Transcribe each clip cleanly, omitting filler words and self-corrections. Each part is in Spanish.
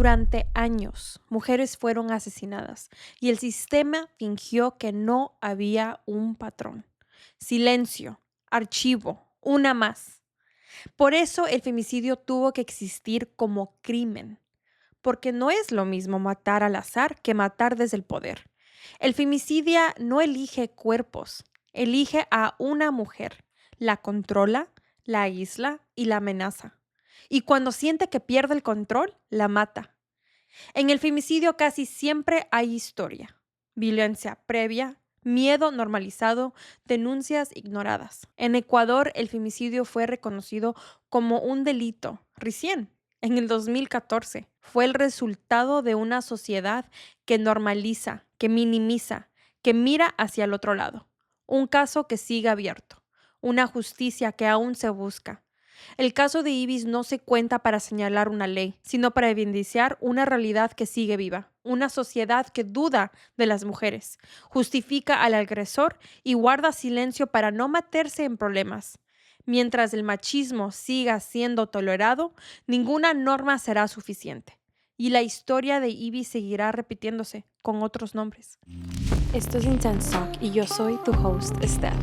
Durante años, mujeres fueron asesinadas y el sistema fingió que no había un patrón. Silencio, archivo, una más. Por eso el femicidio tuvo que existir como crimen, porque no es lo mismo matar al azar que matar desde el poder. El femicidia no elige cuerpos, elige a una mujer, la controla, la aísla y la amenaza. Y cuando siente que pierde el control, la mata. En el femicidio casi siempre hay historia, violencia previa, miedo normalizado, denuncias ignoradas. En Ecuador, el femicidio fue reconocido como un delito recién, en el 2014. Fue el resultado de una sociedad que normaliza, que minimiza, que mira hacia el otro lado. Un caso que sigue abierto, una justicia que aún se busca. El caso de Ibis no se cuenta para señalar una ley, sino para evidenciar una realidad que sigue viva, una sociedad que duda de las mujeres, justifica al agresor y guarda silencio para no meterse en problemas. Mientras el machismo siga siendo tolerado, ninguna norma será suficiente. Y la historia de Ibis seguirá repitiéndose con otros nombres. Esto es Intense Talk y yo soy tu host, Steph.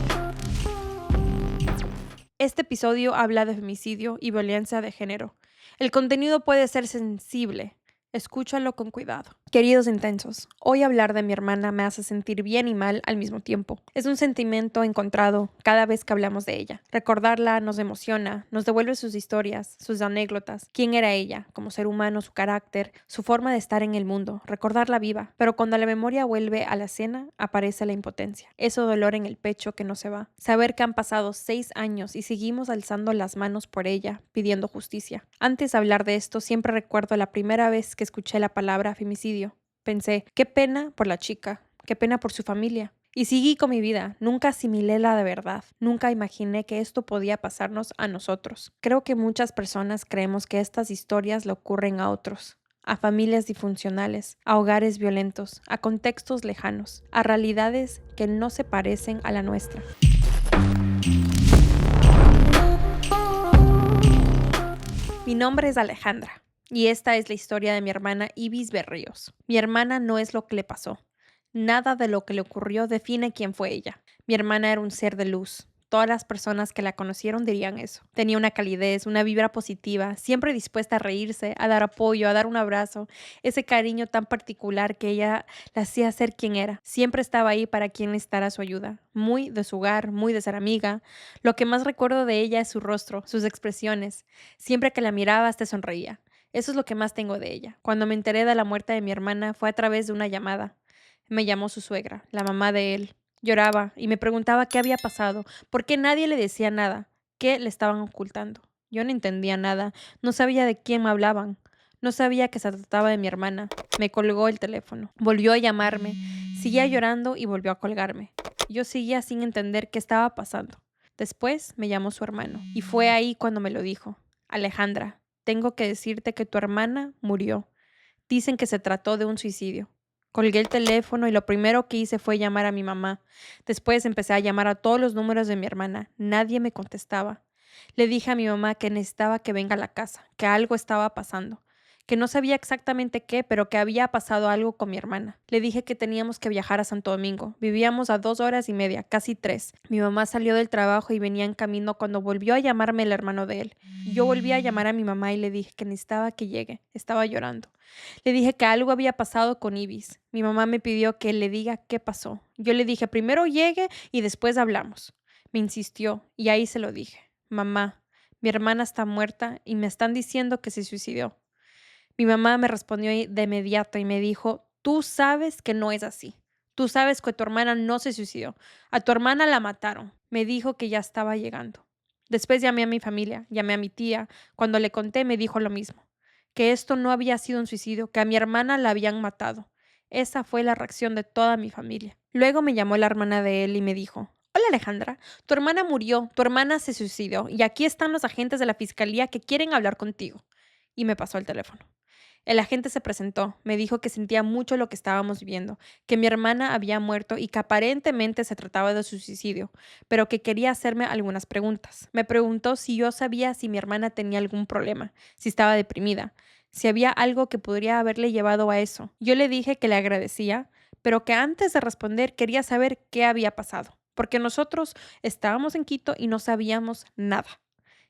Este episodio habla de femicidio y violencia de género. El contenido puede ser sensible. Escúchalo con cuidado. Queridos intensos, hoy hablar de mi hermana me hace sentir bien y mal al mismo tiempo. Es un sentimiento encontrado cada vez que hablamos de ella. Recordarla nos emociona, nos devuelve sus historias, sus anécdotas, quién era ella como ser humano, su carácter, su forma de estar en el mundo, recordarla viva. Pero cuando la memoria vuelve a la escena, aparece la impotencia. Ese dolor en el pecho que no se va. Saber que han pasado 6 años y seguimos alzando las manos por ella, pidiendo justicia. Antes de hablar de esto, siempre recuerdo la primera vez que escuché la palabra femicidio. Pensé, qué pena por la chica, qué pena por su familia. Y seguí con mi vida, nunca asimilé la de verdad, nunca imaginé que esto podía pasarnos a nosotros. Creo que muchas personas creemos que estas historias le ocurren a otros, a familias disfuncionales, a hogares violentos, a contextos lejanos, a realidades que no se parecen a la nuestra. Mi nombre es Alejandra. Y esta es la historia de mi hermana Ibis Berríos. Mi hermana no es lo que le pasó. Nada de lo que le ocurrió define quién fue ella. Mi hermana era un ser de luz. Todas las personas que la conocieron dirían eso. Tenía una calidez, una vibra positiva, siempre dispuesta a reírse, a dar apoyo, a dar un abrazo. Ese cariño tan particular que ella la hacía ser quien era. Siempre estaba ahí para quien necesitara su ayuda. Muy de su hogar, muy de ser amiga. Lo que más recuerdo de ella es su rostro, sus expresiones. Siempre que la mirabas te sonreía. Eso es lo que más tengo de ella. Cuando me enteré de la muerte de mi hermana fue a través de una llamada. Me llamó su suegra, la mamá de él. Lloraba y me preguntaba qué había pasado, por qué nadie le decía nada, qué le estaban ocultando. Yo no entendía nada, no sabía de quién me hablaban, no sabía que se trataba de mi hermana. Me colgó el teléfono, volvió a llamarme, seguía llorando y volvió a colgarme. Yo seguía sin entender qué estaba pasando. Después me llamó su hermano y fue ahí cuando me lo dijo. Alejandra, tengo que decirte que tu hermana murió. Dicen que se trató de un suicidio. Colgué el teléfono y lo primero que hice fue llamar a mi mamá. Después empecé a llamar a todos los números de mi hermana. Nadie me contestaba. Le dije a mi mamá que necesitaba que venga a la casa, que algo estaba pasando, que no sabía exactamente qué, pero que había pasado algo con mi hermana. Le dije que teníamos que viajar a Santo Domingo. Vivíamos a 2 horas y media, casi 3. Mi mamá salió del trabajo y venía en camino cuando volvió a llamarme el hermano de él. Yo volví a llamar a mi mamá y le dije que necesitaba que llegue. Estaba llorando. Le dije que algo había pasado con Ibis. Mi mamá me pidió que le diga qué pasó. Yo le dije primero llegue y después hablamos. Me insistió y ahí se lo dije. Mamá, mi hermana está muerta y me están diciendo que se suicidó. Mi mamá me respondió de inmediato y me dijo, tú sabes que no es así. Tú sabes que tu hermana no se suicidó. A tu hermana la mataron. Me dijo que ya estaba llegando. Después llamé a mi familia, llamé a mi tía. Cuando le conté me dijo lo mismo, que esto no había sido un suicidio, que a mi hermana la habían matado. Esa fue la reacción de toda mi familia. Luego me llamó la hermana de él y me dijo, hola Alejandra, tu hermana murió, tu hermana se suicidó y aquí están los agentes de la fiscalía que quieren hablar contigo. Y me pasó el teléfono. El agente se presentó, me dijo que sentía mucho lo que estábamos viviendo, que mi hermana había muerto y que aparentemente se trataba de suicidio, pero que quería hacerme algunas preguntas. Me preguntó si yo sabía si mi hermana tenía algún problema, si estaba deprimida, si había algo que podría haberle llevado a eso. Yo le dije que le agradecía, pero que antes de responder quería saber qué había pasado, porque nosotros estábamos en Quito y no sabíamos nada.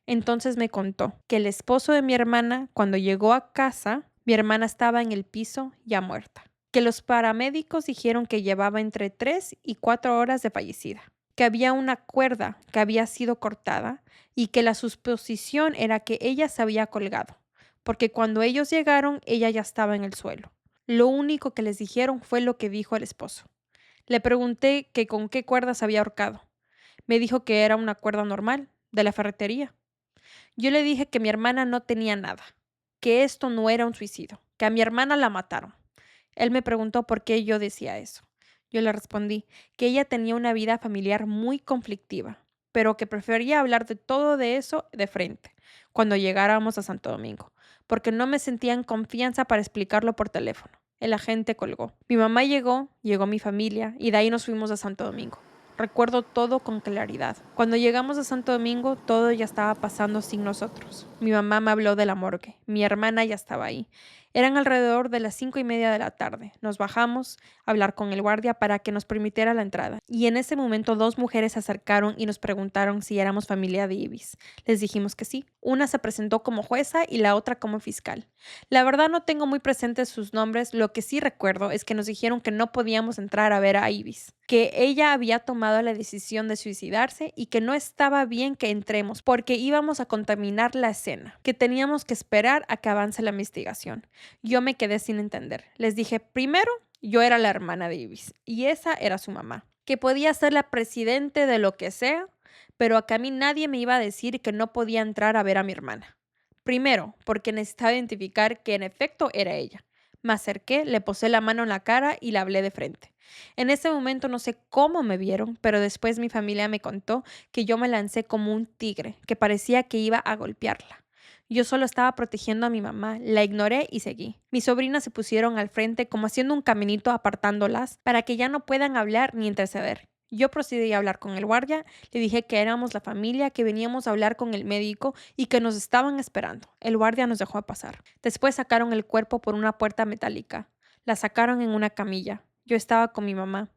Entonces me contó que el esposo de mi hermana, cuando llegó a casa, mi hermana estaba en el piso ya muerta, que los paramédicos dijeron que llevaba entre 3 y 4 horas de fallecida, que había una cuerda que había sido cortada y que la suposición era que ella se había colgado, porque cuando ellos llegaron ella ya estaba en el suelo. Lo único que les dijeron fue lo que dijo el esposo. Le pregunté que con qué cuerda se había ahorcado. Me dijo que era una cuerda normal, de la ferretería. Yo le dije que mi hermana no tenía nada, que esto no era un suicidio, que a mi hermana la mataron. Él me preguntó por qué yo decía eso. Yo le respondí que ella tenía una vida familiar muy conflictiva, pero que prefería hablar de todo de eso de frente, cuando llegáramos a Santo Domingo, porque no me sentía en confianza para explicarlo por teléfono. El agente colgó. Mi mamá llegó mi familia y de ahí nos fuimos a Santo Domingo. Recuerdo todo con claridad. Cuando llegamos a Santo Domingo, todo ya estaba pasando sin nosotros. Mi mamá me habló de la morgue. Mi hermana ya estaba ahí. Eran alrededor de las 5:30 de la tarde. Nos bajamos a hablar con el guardia para que nos permitiera la entrada. Y en ese momento 2 mujeres se acercaron y nos preguntaron si éramos familia de Ibis. Les dijimos que sí. Una se presentó como jueza y la otra como fiscal. La verdad no tengo muy presentes sus nombres. Lo que sí recuerdo es que nos dijeron que no podíamos entrar a ver a Ibis, que ella había tomado la decisión de suicidarse y que no estaba bien que entremos porque íbamos a contaminar la escena, que teníamos que esperar a que avance la investigación. Yo me quedé sin entender. Les dije, primero, yo era la hermana de Ibis y esa era su mamá, que podía ser la presidente de lo que sea, pero acá a mí nadie me iba a decir que no podía entrar a ver a mi hermana. Primero, porque necesitaba identificar que en efecto era ella. Me acerqué, le posé la mano en la cara y le hablé de frente. En ese momento no sé cómo me vieron, pero después mi familia me contó que yo me lancé como un tigre, que parecía que iba a golpearla. Yo solo estaba protegiendo a mi mamá, la ignoré y seguí. Mis sobrinas se pusieron al frente como haciendo un caminito apartándolas para que ya no puedan hablar ni interceder. Yo procedí a hablar con el guardia, le dije que éramos la familia, que veníamos a hablar con el médico y que nos estaban esperando. El guardia nos dejó pasar. Después sacaron el cuerpo por una puerta metálica. La sacaron en una camilla. Yo estaba con mi mamá.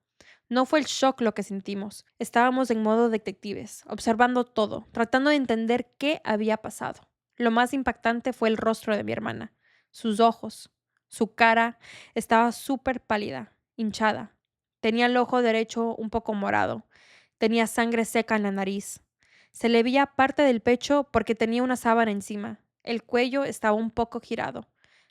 No fue el shock lo que sentimos. Estábamos en modo detectives, observando todo, tratando de entender qué había pasado. Lo más impactante fue el rostro de mi hermana. Sus ojos, su cara estaba súper pálida, hinchada. Tenía el ojo derecho un poco morado. Tenía sangre seca en la nariz. Se le veía parte del pecho porque tenía una sábana encima. El cuello estaba un poco girado,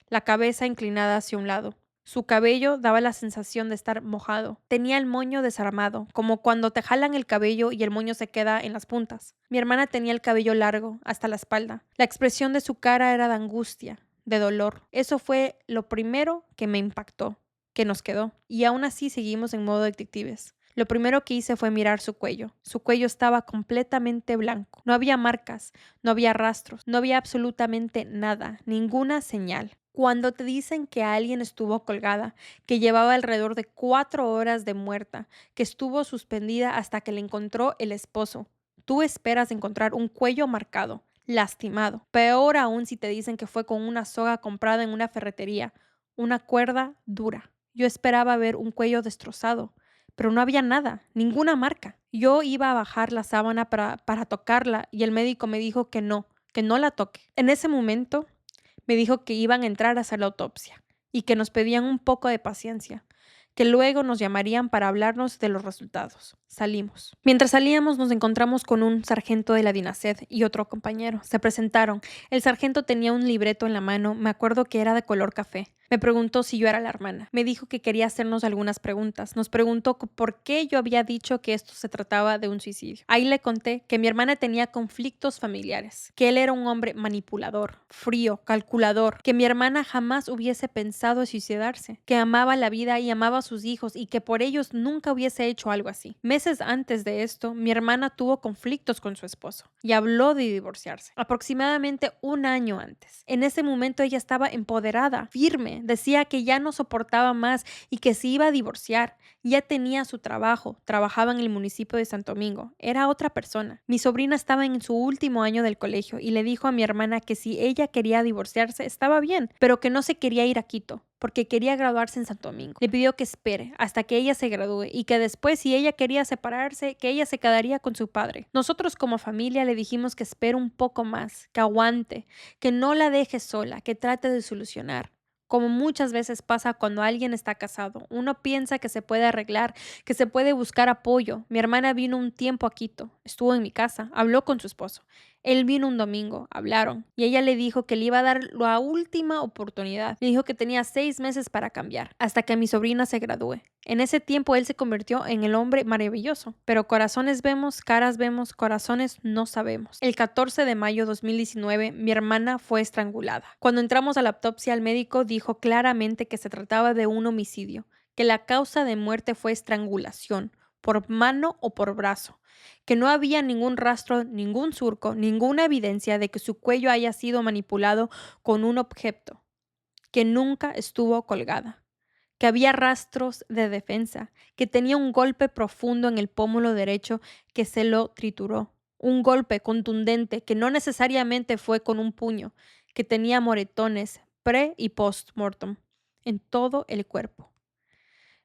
la cabeza inclinada hacia un lado. Su cabello daba la sensación de estar mojado. Tenía el moño desarmado, como cuando te jalan el cabello y el moño se queda en las puntas. Mi hermana tenía el cabello largo, hasta la espalda. La expresión de su cara era de angustia, de dolor. Eso fue lo primero que me impactó, que nos quedó. Y aún así seguimos en modo detectives. Lo primero que hice fue mirar su cuello. Su cuello estaba completamente blanco. No había marcas, no había rastros, no había absolutamente nada, ninguna señal. Cuando te dicen que alguien estuvo colgada, que llevaba alrededor de 4 horas de muerta, que estuvo suspendida hasta que le encontró el esposo, tú esperas encontrar un cuello marcado, lastimado. Peor aún si te dicen que fue con una soga comprada en una ferretería, una cuerda dura. Yo esperaba ver un cuello destrozado, pero no había nada, ninguna marca. Yo iba a bajar la sábana para tocarla y el médico me dijo que no la toque. En ese momento me dijo que iban a entrar a hacer la autopsia y que nos pedían un poco de paciencia, que luego nos llamarían para hablarnos de los resultados. Salimos. Mientras salíamos nos encontramos con un sargento de la DINASED y otro compañero. Se presentaron. El sargento tenía un libreto en la mano, me acuerdo que era de color café. Me preguntó si yo era la hermana. Me dijo que quería hacernos algunas preguntas. Nos preguntó por qué yo había dicho que esto se trataba de un suicidio. Ahí le conté que mi hermana tenía conflictos familiares, que él era un hombre manipulador, frío, calculador, que mi hermana jamás hubiese pensado en suicidarse, que amaba la vida y amaba a sus hijos y que por ellos nunca hubiese hecho algo así. Meses antes de esto, mi hermana tuvo conflictos con su esposo y habló de divorciarse, aproximadamente un año antes. En ese momento ella estaba empoderada, firme, nadie. Decía que ya no soportaba más y que se iba a divorciar. Ya tenía su trabajo, trabajaba en el municipio de Santo Domingo. Era otra persona. Mi sobrina estaba en su último año del colegio y le dijo a mi hermana que si ella quería divorciarse estaba bien, pero que no se quería ir a Quito porque quería graduarse en Santo Domingo. Le pidió que espere hasta que ella se gradúe y que después, si ella quería separarse, que ella se quedaría con su padre. Nosotros como familia le dijimos que espere un poco más, que aguante, que no la deje sola, que trate de solucionar. Como muchas veces pasa cuando alguien está casado, uno piensa que se puede arreglar, que se puede buscar apoyo. Mi hermana vino un tiempo a Quito, estuvo en mi casa, habló con su esposo. Él vino un domingo, hablaron, y ella le dijo que le iba a dar la última oportunidad. Le dijo que tenía 6 meses para cambiar, hasta que mi sobrina se gradúe. En ese tiempo él se convirtió en el hombre maravilloso, pero corazones vemos, caras vemos, corazones no sabemos. El 14 de mayo de 2019, mi hermana fue estrangulada. Cuando entramos a la autopsia, el médico dijo claramente que se trataba de un homicidio, que la causa de muerte fue estrangulación, por mano o por brazo, que no había ningún rastro, ningún surco, ninguna evidencia de que su cuello haya sido manipulado con un objeto, que nunca estuvo colgada, que había rastros de defensa, que tenía un golpe profundo en el pómulo derecho que se lo trituró, un golpe contundente que no necesariamente fue con un puño, que tenía moretones pre y post-mortem en todo el cuerpo.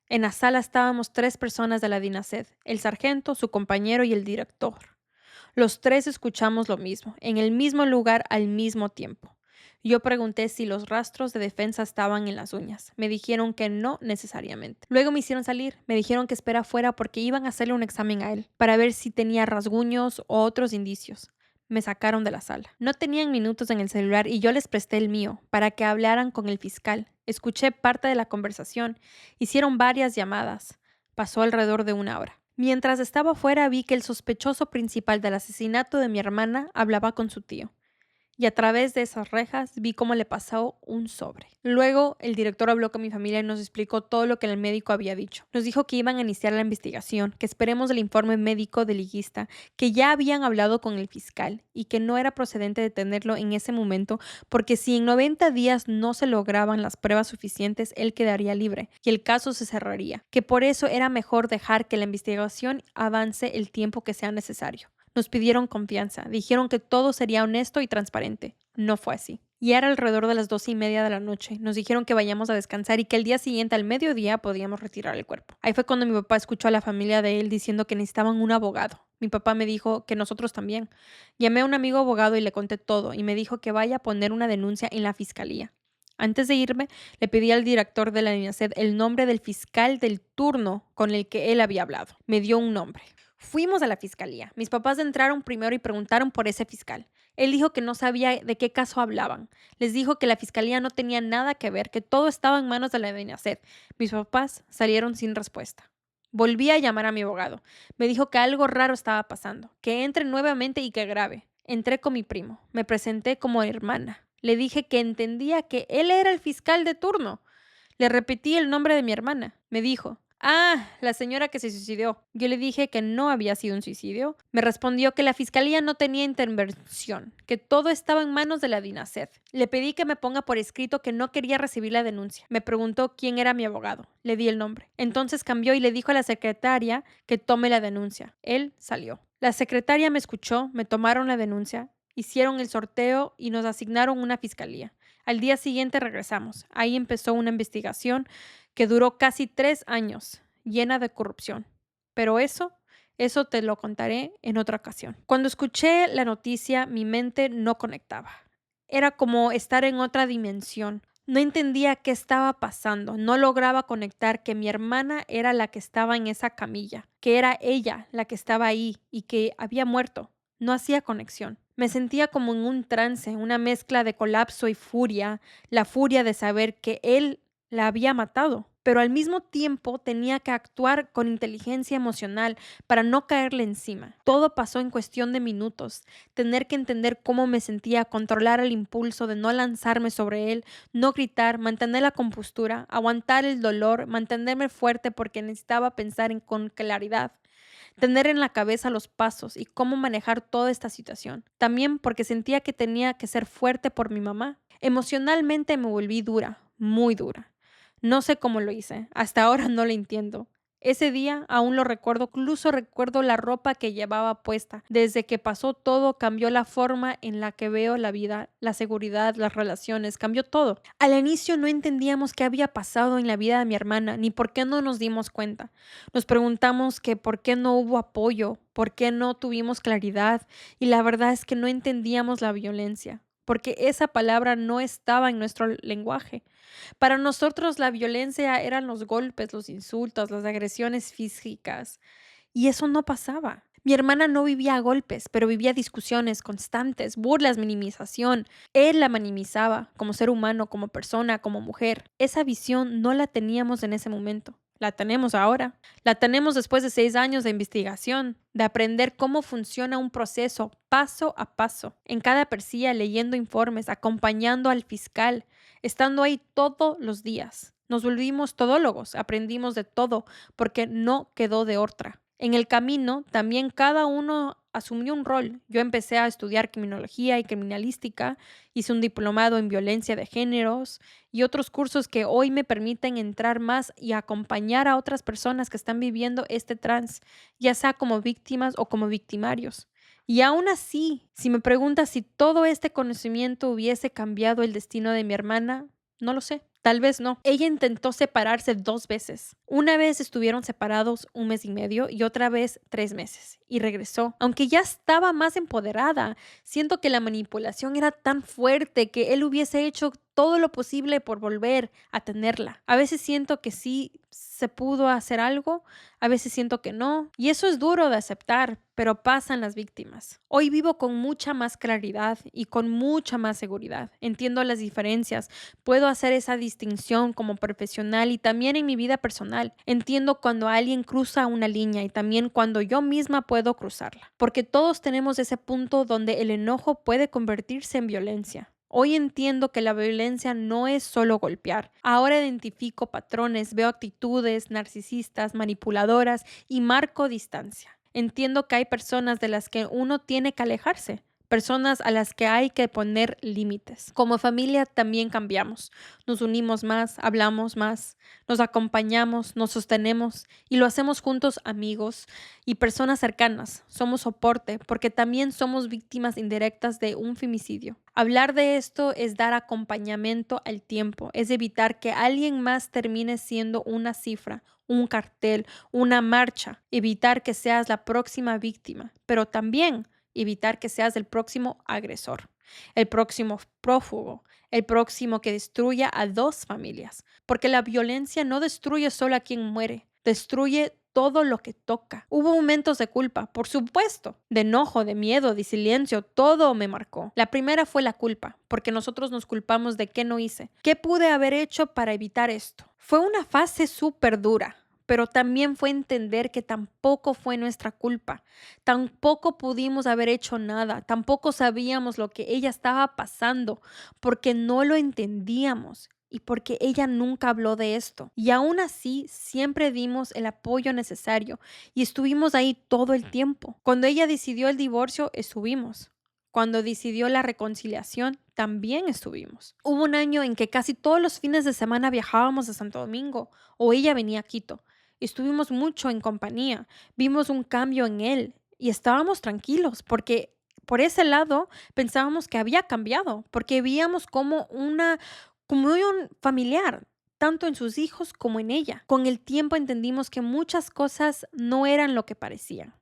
En la sala estábamos 3 personas de la DINASED, el sargento, su compañero y el director. Los 3 escuchamos lo mismo, en el mismo lugar al mismo tiempo. Yo pregunté si los rastros de defensa estaban en las uñas. Me dijeron que no necesariamente. Luego me hicieron salir. Me dijeron que espera afuera porque iban a hacerle un examen a él para ver si tenía rasguños o otros indicios. Me sacaron de la sala. No tenían minutos en el celular y yo les presté el mío para que hablaran con el fiscal. Escuché parte de la conversación. Hicieron varias llamadas. Pasó alrededor de 1 hora. Mientras estaba afuera vi que el sospechoso principal del asesinato de mi hermana hablaba con su tío. Y a través de esas rejas vi cómo le pasó un sobre. Luego, el director habló con mi familia y nos explicó todo lo que el médico había dicho. Nos dijo que iban a iniciar la investigación, que esperemos el informe médico del legista, que ya habían hablado con el fiscal y que no era procedente detenerlo en ese momento porque si en 90 días no se lograban las pruebas suficientes, él quedaría libre y el caso se cerraría, que por eso era mejor dejar que la investigación avance el tiempo que sea necesario. Nos pidieron confianza, dijeron que todo sería honesto y transparente. No fue así. Y era alrededor de las 12:30 de la noche. Nos dijeron que vayamos a descansar y que el día siguiente al mediodía podíamos retirar el cuerpo. Ahí fue cuando mi papá escuchó a la familia de él diciendo que necesitaban un abogado. Mi papá me dijo que nosotros también. Llamé a un amigo abogado y le conté todo y me dijo que vaya a poner una denuncia en la fiscalía. Antes de irme, le pedí al director de la DINASED el nombre del fiscal del turno con el que él había hablado. Me dio un nombre. Fuimos a la fiscalía. Mis papás entraron primero y preguntaron por ese fiscal. Él dijo que no sabía de qué caso hablaban. Les dijo que la fiscalía no tenía nada que ver, que todo estaba en manos de la DINASED. Mis papás salieron sin respuesta. Volví a llamar a mi abogado. Me dijo que algo raro estaba pasando, que entre nuevamente y que grabe. Entré con mi primo. Me presenté como hermana. Le dije que entendía que él era el fiscal de turno. Le repetí el nombre de mi hermana. Me dijo: "Ah, la señora que se suicidó". Yo le dije que no había sido un suicidio. Me respondió que la fiscalía no tenía intervención, que todo estaba en manos de la DINASED. Le pedí que me ponga por escrito que no quería recibir la denuncia. Me preguntó quién era mi abogado. Le di el nombre. Entonces cambió y le dijo a la secretaria que tome la denuncia. Él salió. La secretaria me escuchó, me tomaron la denuncia, hicieron el sorteo y nos asignaron una fiscalía. Al día siguiente regresamos. Ahí empezó una investigación que duró casi 3 años, llena de corrupción. Pero eso te lo contaré en otra ocasión. Cuando escuché la noticia, mi mente no conectaba. Era como estar en otra dimensión. No entendía qué estaba pasando. No lograba conectar que mi hermana era la que estaba en esa camilla, que era ella la que estaba ahí y que había muerto. No hacía conexión. Me sentía como en un trance, una mezcla de colapso y furia, la furia de saber que él la había matado, pero al mismo tiempo tenía que actuar con inteligencia emocional para no caerle encima. Todo pasó en cuestión de minutos. Tener que entender cómo me sentía, controlar el impulso de no lanzarme sobre él, no gritar, mantener la compostura, aguantar el dolor, mantenerme fuerte porque necesitaba pensar con claridad. Tener en la cabeza los pasos y cómo manejar toda esta situación. También porque sentía que tenía que ser fuerte por mi mamá. Emocionalmente me volví dura, muy dura. No sé cómo lo hice, hasta ahora no lo entiendo. Ese día aún lo recuerdo, incluso recuerdo la ropa que llevaba puesta. Desde que pasó todo, cambió la forma en la que veo la vida, la seguridad, las relaciones, cambió todo. Al inicio no entendíamos qué había pasado en la vida de mi hermana, ni por qué no nos dimos cuenta. Nos preguntamos que por qué no hubo apoyo, por qué no tuvimos claridad, y la verdad es que no entendíamos la violencia, porque esa palabra no estaba en nuestro lenguaje. Para nosotros la violencia eran los golpes, los insultos, las agresiones físicas, y eso no pasaba. Mi hermana no vivía a golpes, pero vivía discusiones constantes, burlas, minimización. Él la minimizaba como ser humano, como persona, como mujer. Esa visión no la teníamos en ese momento. La tenemos ahora. La tenemos después de 6 años de investigación, de aprender cómo funciona un proceso paso a paso, en cada persilla leyendo informes, acompañando al fiscal, estando ahí todos los días. Nos volvimos todólogos, aprendimos de todo, porque no quedó de otra. En el camino, también cada uno asumió un rol. Yo empecé a estudiar criminología y criminalística, hice un diplomado en violencia de géneros y otros cursos que hoy me permiten entrar más y acompañar a otras personas que están viviendo este trans, ya sea como víctimas o como victimarios. Y aún así, si me preguntas si todo este conocimiento hubiese cambiado el destino de mi hermana, no lo sé. Tal vez no. Ella intentó separarse 2 veces. Una vez estuvieron separados 1 mes y medio y otra vez 3 meses. Y regresó. Aunque ya estaba más empoderada, siento que la manipulación era tan fuerte que él hubiese hecho todo lo posible por volver a tenerla. A veces siento que sí se pudo hacer algo, a veces siento que no. Y eso es duro de aceptar, pero pasan las víctimas. Hoy vivo con mucha más claridad y con mucha más seguridad. Entiendo las diferencias. Puedo hacer esa distinción como profesional y también en mi vida personal. Entiendo cuando alguien cruza una línea y también cuando yo misma puedo cruzarla. Porque todos tenemos ese punto donde el enojo puede convertirse en violencia. Hoy entiendo que la violencia no es solo golpear. Ahora identifico patrones, veo actitudes narcisistas, manipuladoras y marco distancia. Entiendo que hay personas de las que uno tiene que alejarse, personas a las que hay que poner límites. Como familia también cambiamos, nos unimos más, hablamos más, nos acompañamos, nos sostenemos y lo hacemos juntos amigos y personas cercanas. Somos soporte porque también somos víctimas indirectas de un femicidio. Hablar de esto es dar acompañamiento al tiempo, es evitar que alguien más termine siendo una cifra, un cartel, una marcha, evitar que seas la próxima víctima, pero también evitar que seas el próximo agresor, el próximo prófugo, el próximo que destruya a 2 familias, porque la violencia no destruye solo a quien muere, destruye todo lo que toca. Hubo momentos de culpa, por supuesto, de enojo, de miedo, de silencio, todo me marcó. La primera fue la culpa, porque nosotros nos culpamos de qué no hice. ¿Qué pude haber hecho para evitar esto? Fue una fase súper dura, pero también fue entender que tampoco fue nuestra culpa. Tampoco pudimos haber hecho nada, tampoco sabíamos lo que ella estaba pasando, porque no lo entendíamos y porque ella nunca habló de esto. Y aún así, siempre dimos el apoyo necesario y estuvimos ahí todo el tiempo. Cuando ella decidió el divorcio, estuvimos. Cuando decidió la reconciliación, también estuvimos. Hubo un año en que casi todos los fines de semana viajábamos a Santo Domingo o ella venía a Quito. Estuvimos mucho en compañía, vimos un cambio en él y estábamos tranquilos porque por ese lado pensábamos que había cambiado, porque veíamos como una comunión familiar, tanto en sus hijos como en ella. Con el tiempo entendimos que muchas cosas no eran lo que parecían,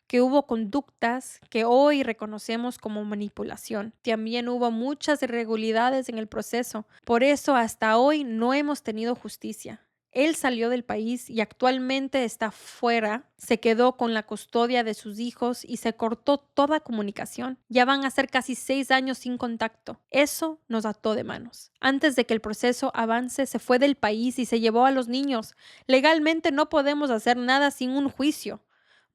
que hubo conductas que hoy reconocemos como manipulación. También hubo muchas irregularidades en el proceso. Por eso hasta hoy no hemos tenido justicia. Él salió del país y actualmente está fuera, se quedó con la custodia de sus hijos y se cortó toda comunicación. Ya van a ser casi 6 años sin contacto. Eso nos ató de manos. Antes de que el proceso avance, se fue del país y se llevó a los niños. Legalmente no podemos hacer nada sin un juicio.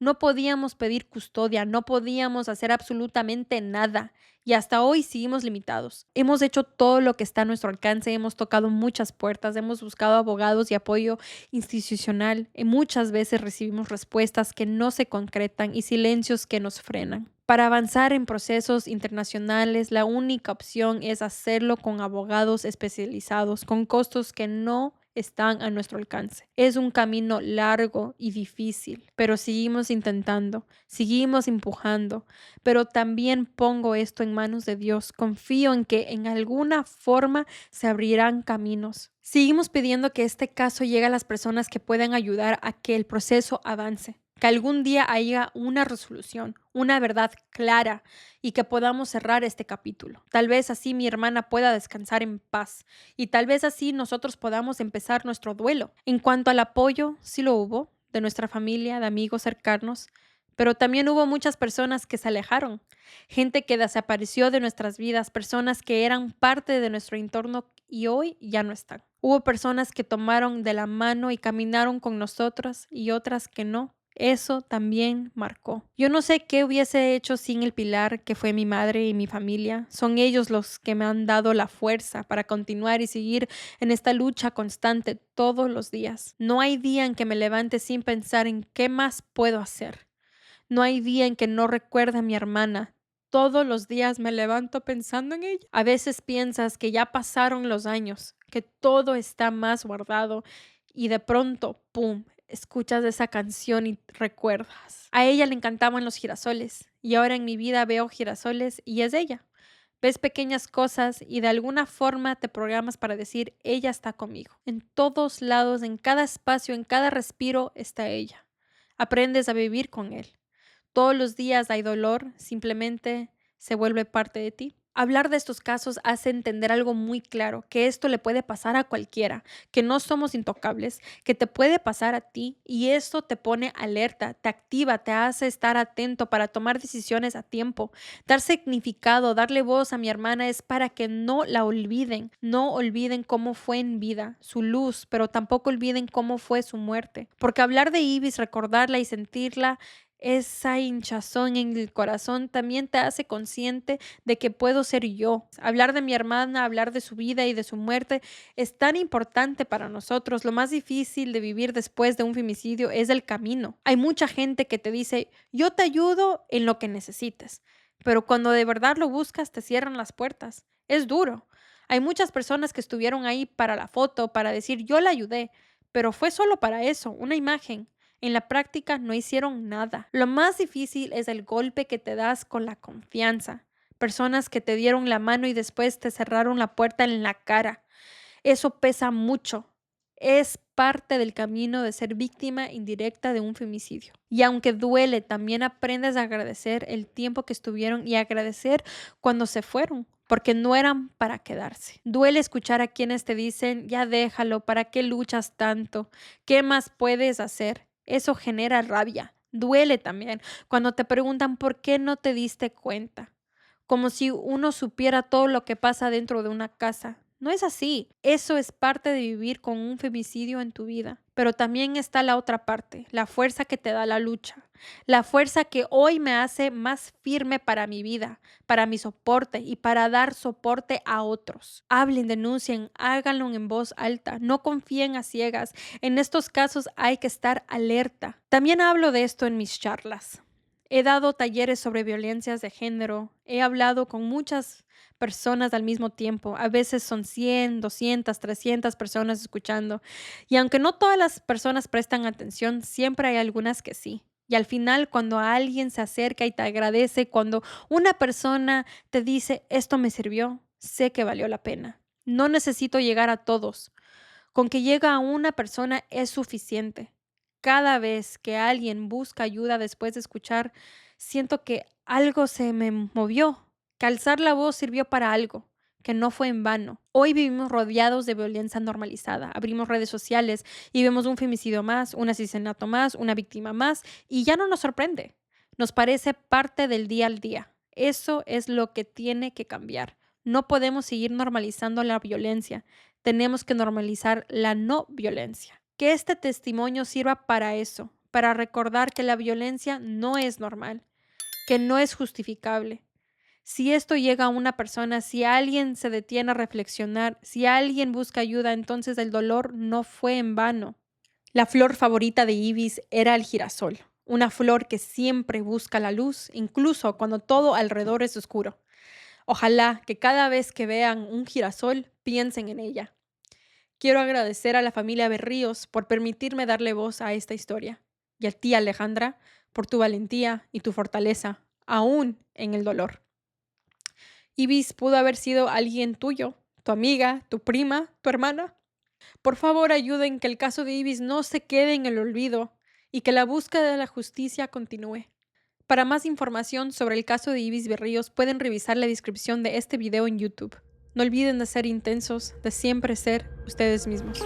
No podíamos pedir custodia, no podíamos hacer absolutamente nada. Y hasta hoy seguimos limitados. Hemos hecho todo lo que está a nuestro alcance, hemos tocado muchas puertas, hemos buscado abogados y apoyo institucional y muchas veces recibimos respuestas que no se concretan y silencios que nos frenan. Para avanzar en procesos internacionales, la única opción es hacerlo con abogados especializados, con costos que no están a nuestro alcance. Es un camino largo y difícil, pero seguimos intentando, seguimos empujando, pero también pongo esto en manos de Dios. Confío en que en alguna forma se abrirán caminos. Seguimos pidiendo que este caso llegue a las personas que puedan ayudar a que el proceso avance, que algún día haya una resolución, una verdad clara y que podamos cerrar este capítulo. Tal vez así mi hermana pueda descansar en paz y tal vez así nosotros podamos empezar nuestro duelo. En cuanto al apoyo, sí lo hubo, de nuestra familia, de amigos cercanos, pero también hubo muchas personas que se alejaron, gente que desapareció de nuestras vidas, personas que eran parte de nuestro entorno y hoy ya no están. Hubo personas que tomaron de la mano y caminaron con nosotros y otras que no. Eso también marcó. Yo no sé qué hubiese hecho sin el pilar que fue mi madre y mi familia. Son ellos los que me han dado la fuerza para continuar y seguir en esta lucha constante todos los días. No hay día en que me levante sin pensar en qué más puedo hacer. No hay día en que no recuerde a mi hermana. Todos los días me levanto pensando en ella. A veces piensas que ya pasaron los años, que todo está más guardado y de pronto, ¡pum!, escuchas esa canción y recuerdas. A ella le encantaban los girasoles y ahora en mi vida veo girasoles y es ella. Ves pequeñas cosas y de alguna forma te programas para decir, ella está conmigo. En todos lados, en cada espacio, en cada respiro está ella. Aprendes a vivir con él. Todos los días hay dolor, simplemente se vuelve parte de ti. Hablar de estos casos hace entender algo muy claro, que esto le puede pasar a cualquiera, que no somos intocables, que te puede pasar a ti y esto te pone alerta, te activa, te hace estar atento para tomar decisiones a tiempo. Dar significado, darle voz a mi hermana es para que no la olviden, no olviden cómo fue en vida, su luz, pero tampoco olviden cómo fue su muerte. Porque hablar de Ibis, recordarla y sentirla, esa hinchazón en el corazón también te hace consciente de que puedo ser yo. Hablar de mi hermana, hablar de su vida y de su muerte es tan importante para nosotros. Lo más difícil de vivir después de un femicidio es el camino. Hay mucha gente que te dice, yo te ayudo en lo que necesites, pero cuando de verdad lo buscas te cierran las puertas. Es duro. Hay muchas personas que estuvieron ahí para la foto, para decir, yo la ayudé, pero fue solo para eso, una imagen. En la práctica no hicieron nada. Lo más difícil es el golpe que te das con la confianza. Personas que te dieron la mano y después te cerraron la puerta en la cara. Eso pesa mucho. Es parte del camino de ser víctima indirecta de un femicidio. Y aunque duele, también aprendes a agradecer el tiempo que estuvieron y agradecer cuando se fueron, porque no eran para quedarse. Duele escuchar a quienes te dicen, ya déjalo, ¿para qué luchas tanto? ¿Qué más puedes hacer? Eso genera rabia. Duele también cuando te preguntan por qué no te diste cuenta, como si uno supiera todo lo que pasa dentro de una casa. No es así. Eso es parte de vivir con un femicidio en tu vida. Pero también está la otra parte, la fuerza que te da la lucha, la fuerza que hoy me hace más firme para mi vida, para mi soporte y para dar soporte a otros. Hablen, denuncien, háganlo en voz alta, no confíen a ciegas. En estos casos hay que estar alerta. También hablo de esto en mis charlas. He dado talleres sobre violencias de género, he hablado con muchas personas al mismo tiempo, a veces son 100, 200, 300 personas escuchando, y aunque no todas las personas prestan atención, siempre hay algunas que sí. Y al final, cuando alguien se acerca y te agradece, cuando una persona te dice, esto me sirvió, sé que valió la pena. No necesito llegar a todos. Con que llega a una persona es suficiente. Cada vez que alguien busca ayuda después de escuchar, siento que algo se me movió, que alzar la voz sirvió para algo, que no fue en vano. Hoy vivimos rodeados de violencia normalizada. Abrimos redes sociales y vemos un femicidio más, un asesinato más, una víctima más, y ya no nos sorprende. Nos parece parte del día al día. Eso es lo que tiene que cambiar. No podemos seguir normalizando la violencia. Tenemos que normalizar la no violencia. Que este testimonio sirva para eso, para recordar que la violencia no es normal, que no es justificable. Si esto llega a una persona, si alguien se detiene a reflexionar, si alguien busca ayuda, entonces el dolor no fue en vano. La flor favorita de Ibis era el girasol, una flor que siempre busca la luz, incluso cuando todo alrededor es oscuro. Ojalá que cada vez que vean un girasol piensen en ella. Quiero agradecer a la familia Berríos por permitirme darle voz a esta historia, y a ti, Alejandra, por tu valentía y tu fortaleza, aún en el dolor. Ibis pudo haber sido alguien tuyo, tu amiga, tu prima, tu hermana. Por favor, ayuden que el caso de Ibis no se quede en el olvido y que la búsqueda de la justicia continúe. Para más información sobre el caso de Ibis Berríos, pueden revisar la descripción de este video en YouTube. No olviden de ser intensos, de siempre ser ustedes mismos.